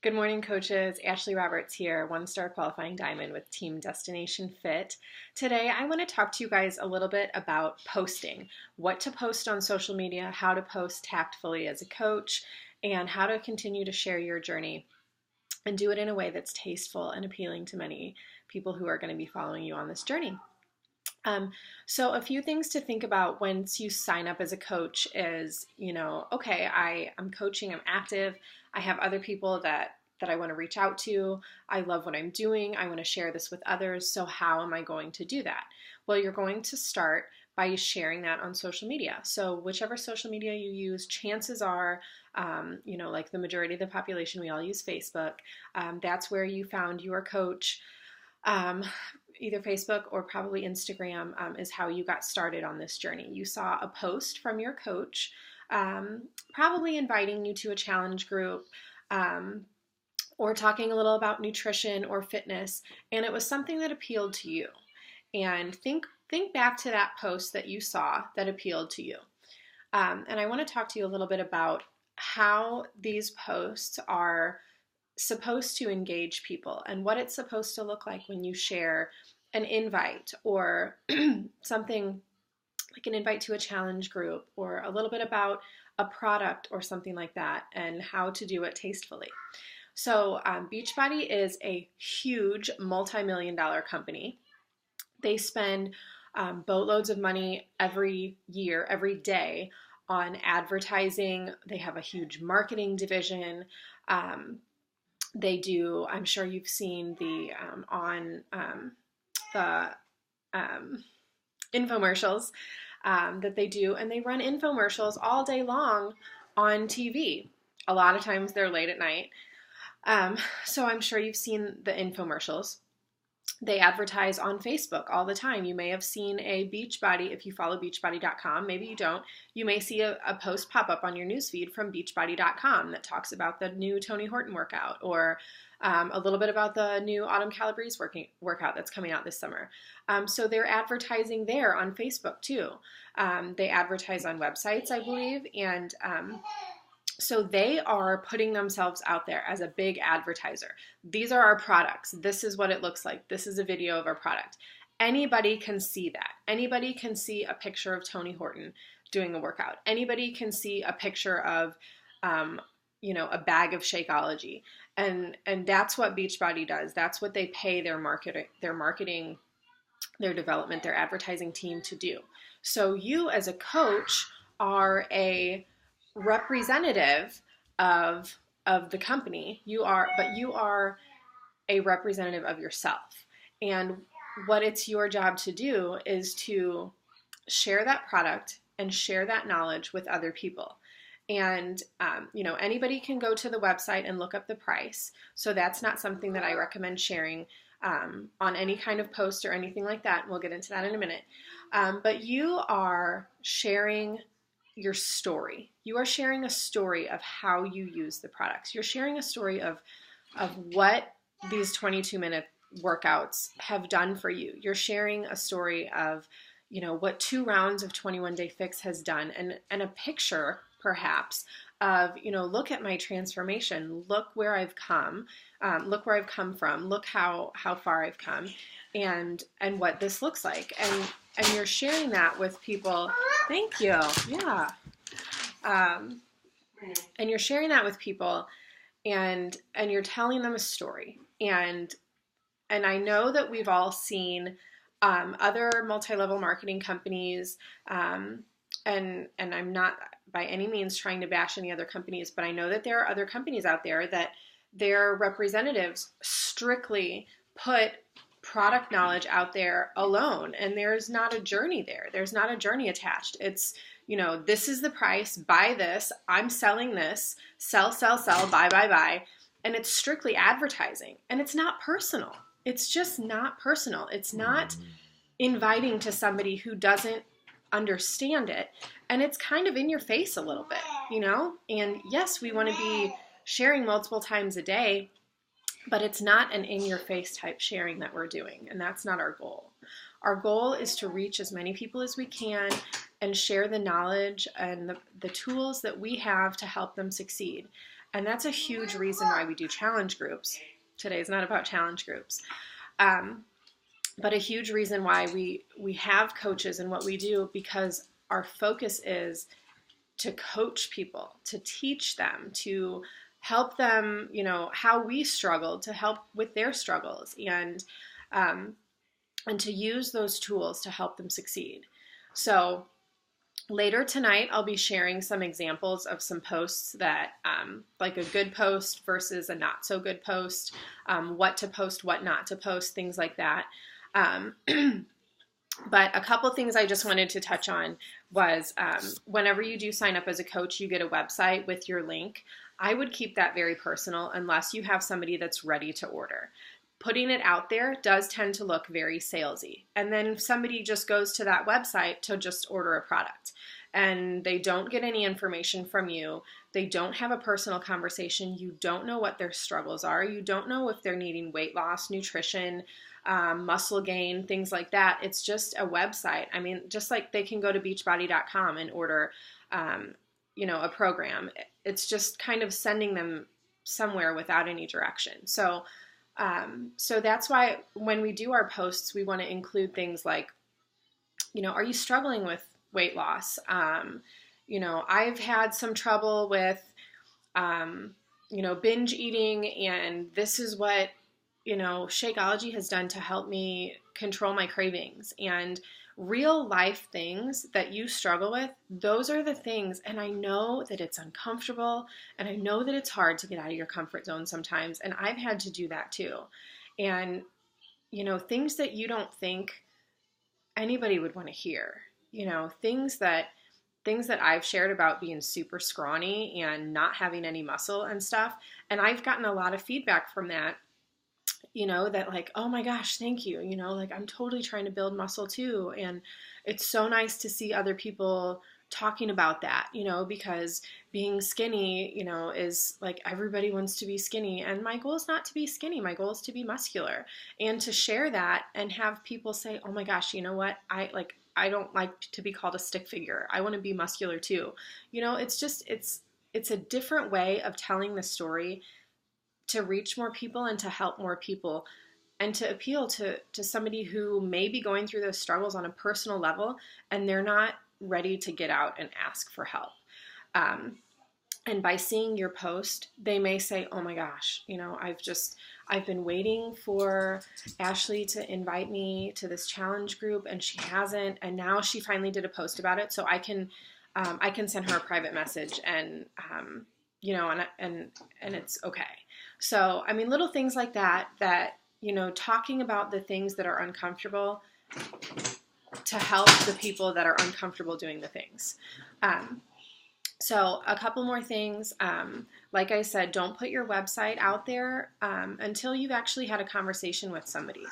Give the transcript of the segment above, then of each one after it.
Good morning, coaches. Ashley Roberts here, one-star qualifying diamond with Team Destination Fit. Today, I want to talk to you guys a little bit about posting, what to post on social media, how to post tactfully as a coach, and how to continue to share your journey and do it in a way that's tasteful and appealing to many people who are going to be following you on this journey. So a few things to think about once you sign up as a coach is, okay, I'm coaching, I'm active, I have other people that I want to reach out to, I love what I'm doing, I want to share this with others, so how am I going to do that? Well, you're going to start by sharing that on social media. So whichever social media you use, chances are, like the majority of the population, we all use Facebook. That's where you found your coach. Either Facebook or probably Instagram is how you got started on this journey. You saw a post from your coach, probably inviting you to a challenge group, or talking a little about nutrition or fitness, and it was something that appealed to you. And think back to that post that you saw that appealed to you. And I want to talk to you a little bit about how these posts are supposed to engage people and what it's supposed to look like when you share an invite or something like an invite to a challenge group or a little bit about a product or something like that and how to do it tastefully. So Beachbody is a huge multi-million-dollar company. They spend boatloads of money every year, every day on advertising. They have a huge marketing division. They do, I'm sure you've seen the infomercials that they do, and they run infomercials all day long on TV. A lot of times they're late at night. So I'm sure you've seen the infomercials. They advertise on Facebook all the time. You may have seen a Beachbody, if you follow beachbody.com, maybe you don't, you may see a post pop up on your newsfeed from beachbody.com that talks about the new Tony Horton workout or a little bit about the new Autumn Calabrese workout that's coming out this summer. So they're advertising there on Facebook too. They advertise on websites, I believe, and so they are putting themselves out there as a big advertiser. These are our products. This is what it looks like. This is a video of our product. Anybody can see that. Anybody can see a picture of Tony Horton doing a workout. Anybody can see a picture of, a bag of Shakeology. And that's what Beachbody does. That's what they pay their marketing, their development, their advertising team to do. So you as a coach are a representative of the company. You are a representative of yourself. And what it's your job to do is to share that product and share that knowledge with other people. And, anybody can go to the website and look up the price. So that's not something that I recommend sharing on any kind of post or anything like that. We'll get into that in a minute. But you are sharing your story. You are sharing a story of how you use the products. You're sharing a story of what these 22-minute workouts have done for you. You're sharing a story of, what 2 rounds of 21 Day Fix has done and a picture perhaps of, look at my transformation. Look where I've come. Look where I've come from. Look how far I've come and what this looks like. And you're sharing that with people. Thank you. Yeah. And you're sharing that with people and you're telling them a story. And I know that we've all seen other multi-level marketing companies, and I'm not by any means trying to bash any other companies, but I know that there are other companies out there that their representatives strictly put product knowledge out there alone, and there's not a journey there. There's not a journey attached. It's, this is the price, buy this, I'm selling this, sell, buy, and it's strictly advertising, and it's not personal. It's just not personal. It's not inviting to somebody who doesn't understand it, and it's kind of in your face a little bit, and yes, we want to be sharing multiple times a day, but it's not an in-your-face type sharing that we're doing, and that's not our goal. Our goal is to reach as many people as we can and share the knowledge and the tools that we have to help them succeed. And that's a huge reason why we do challenge groups. Today is not about challenge groups. But a huge reason why we have coaches and what we do, because our focus is to coach people, to teach them, to help them, how we struggled, to help with their struggles, and to use those tools to help them succeed. So later tonight, I'll be sharing some examples of some posts that, like a good post versus a not so good post, what to post, what not to post, things like that. But a couple things I just wanted to touch on was whenever you do sign up as a coach, you get a website with your link. I would keep that very personal unless you have somebody that's ready to order. Putting it out there does tend to look very salesy. And then somebody just goes to that website to just order a product. And they don't get any information from you. They don't have a personal conversation. You don't know what their struggles are. You don't know if they're needing weight loss, nutrition, muscle gain, things like that. It's just a website. I mean, just like they can go to beachbody.com and order, a program. It's just kind of sending them somewhere without any direction. So that's why when we do our posts, we want to include things like, are you struggling with weight loss? I've had some trouble with, binge eating, and this is what, Shakeology has done to help me control my cravings. And real life things that you struggle with, those are the things. And I know that it's uncomfortable, and I know that it's hard to get out of your comfort zone sometimes. And I've had to do that too. And, things that you don't think anybody would want to hear, things that I've shared about being super scrawny and not having any muscle and stuff. And I've gotten a lot of feedback from that, that like, oh my gosh, thank you. Like I'm totally trying to build muscle too. And it's so nice to see other people talking about that, because being skinny, is like everybody wants to be skinny. And my goal is not to be skinny. My goal is to be muscular, and to share that and have people say, oh my gosh, you know what? I don't like to be called a stick figure. I want to be muscular too. It's a different way of telling the story to reach more people and to help more people, and to appeal to somebody who may be going through those struggles on a personal level, and they're not ready to get out and ask for help. And by seeing your post, they may say, oh my gosh, I've been waiting for Ashley to invite me to this challenge group, and she hasn't, and now she finally did a post about it, so I can send her a private message, and and it's okay. So, I mean, little things like that, talking about the things that are uncomfortable to help the people that are uncomfortable doing the things. So a couple more things. Like I said, don't put your website out there until you've actually had a conversation with somebody.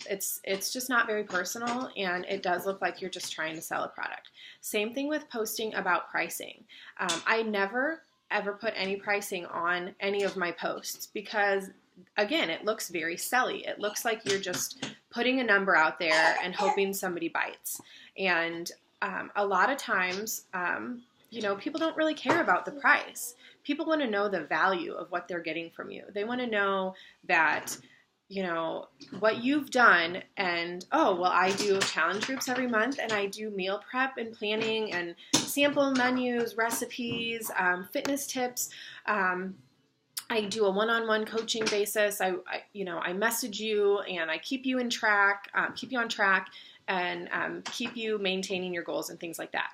It's just not very personal, and it does look like you're just trying to sell a product. Same thing with posting about pricing. I never ever put any pricing on any of my posts because, again, it looks very selly. It looks like you're just putting a number out there and hoping somebody bites. And a lot of times, people don't really care about the price. People want to know the value of what they're getting from you. They want to know that, what you've done, and, I do challenge groups every month, and I do meal prep and planning and sample menus, recipes, fitness tips. I do a one-on-one coaching basis. I message you, and I keep you on track, and keep you maintaining your goals and things like that.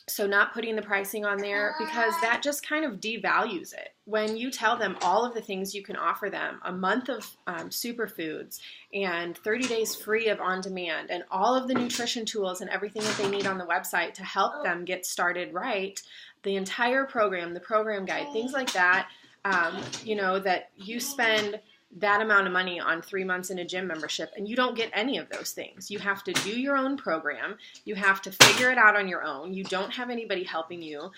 So not putting the pricing on there, because that just kind of devalues it. When you tell them all of the things you can offer them, a month of superfoods and 30 days free of on-demand, and all of the nutrition tools and everything that they need on the website to help them get started right, the entire program, the program guide, things like that, that you spend that amount of money on 3 months in a gym membership, and you don't get any of those things. You have to do your own program. You have to figure it out on your own. You don't have anybody helping you.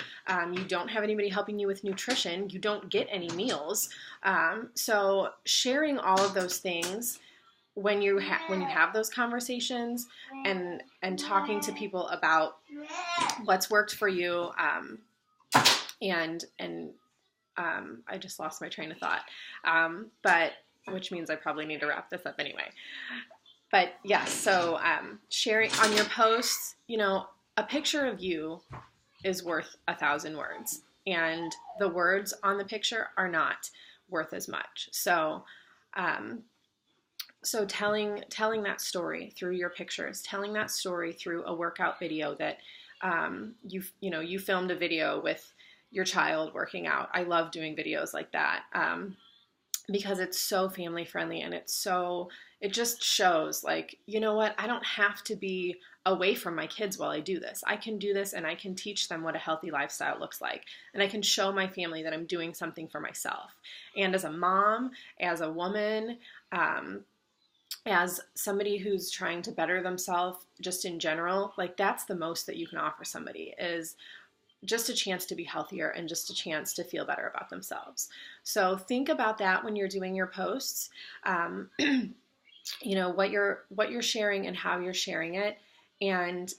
You don't have anybody helping you with nutrition. You don't get any meals. So sharing all of those things when you have those conversations, and talking to people about what's worked for you, and I just lost my train of thought. But which means I probably need to wrap this up anyway. But yes, so sharing on your posts, a picture of you is worth 1,000 words, and the words on the picture are not worth as much. So, telling that story through your pictures, telling that story through a workout video that you filmed a video with your child working out. I love doing videos like that because it's so family friendly, and it just shows like, you know what, I don't have to be away from my kids while I do this. I can do this, and I can teach them what a healthy lifestyle looks like. And I can show my family that I'm doing something for myself. And as a mom, as a woman, as somebody who's trying to better themselves just in general, like that's the most that you can offer somebody, is just a chance to be healthier and just a chance to feel better about themselves. So think about that when you're doing your posts, what you're sharing and how you're sharing it. And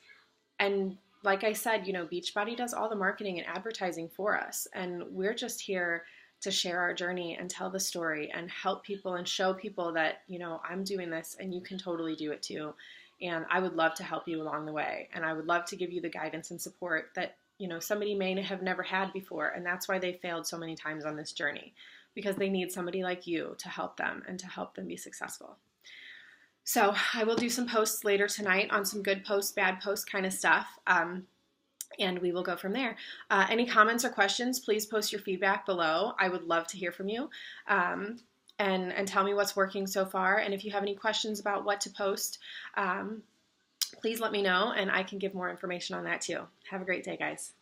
like I said, Beachbody does all the marketing and advertising for us. And we're just here to share our journey and tell the story and help people and show people that, I'm doing this and you can totally do it too. And I would love to help you along the way. And I would love to give you the guidance and support that, somebody may have never had before. And that's why they failed so many times on this journey, because they need somebody like you to help them and to help them be successful. So I will do some posts later tonight on some good posts, bad posts kind of stuff. And we will go from there. Any comments or questions, please post your feedback below. I would love to hear from you. And tell me what's working so far. And if you have any questions about what to post, please let me know, and I can give more information on that too. Have a great day, guys.